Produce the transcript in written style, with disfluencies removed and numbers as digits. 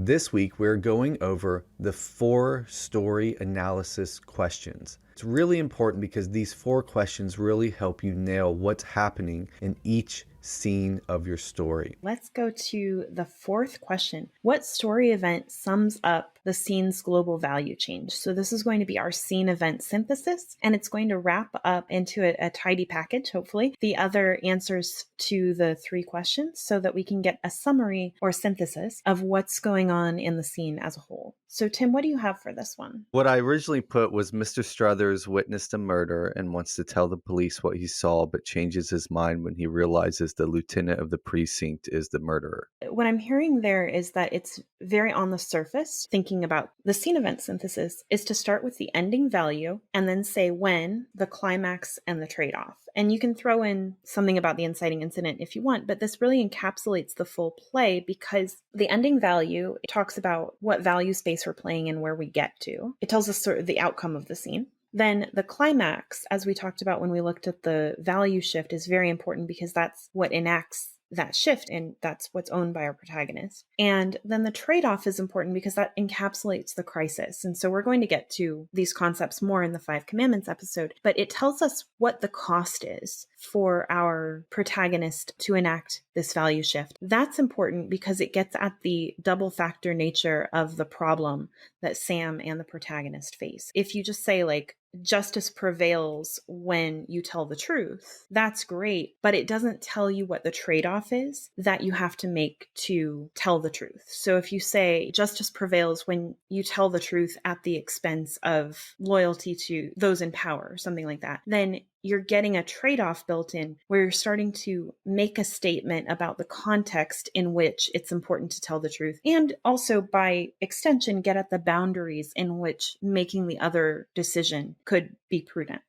This week, we're going over the 4-story analysis questions. It's really important because these 4 questions really help you nail what's happening in each scene of your story. Let's go to the 4th question. What story event sums up the scene's global value change? So this is going to be our scene event synthesis, and it's going to wrap up into a tidy package, hopefully, the other answers to the 3 questions so that we can get a summary or synthesis of what's going on in the scene as a whole. So Tim, what do you have for this one? What I originally put was Mr. Struthers witnessed a murder and wants to tell the police what he saw, but changes his mind when he realizes the lieutenant of the precinct is the murderer. What I'm hearing there is that it's very on the surface. Thinking about the scene event synthesis is to start with the ending value and then say when, the climax, and the trade-off. And you can throw in something about the inciting incident if you want, but this really encapsulates the full play because the ending value talks about what value space we're playing and where we get to. It tells us sort of the outcome of the scene. Then the climax, as we talked about when we looked at the value shift, is very important because that's what enacts that shift, and that's what's owned by our protagonist. And then the trade-off is important because that encapsulates the crisis. And so we're going to get to these concepts more in the 5 Commandments episode, but it tells us what the cost is for our protagonist to enact this value shift. That's important because it gets at the double factor nature of the problem that Sam and the protagonist face. If you just say like, justice prevails when you tell the truth, that's great, but it doesn't tell you what the trade-off is that you have to make to tell the truth. So if you say justice prevails when you tell the truth at the expense of loyalty to those in power, or something like that, then you're getting a trade-off built in where you're starting to make a statement about the context in which it's important to tell the truth. And also by extension, get at the boundaries in which making the other decision could be prudent.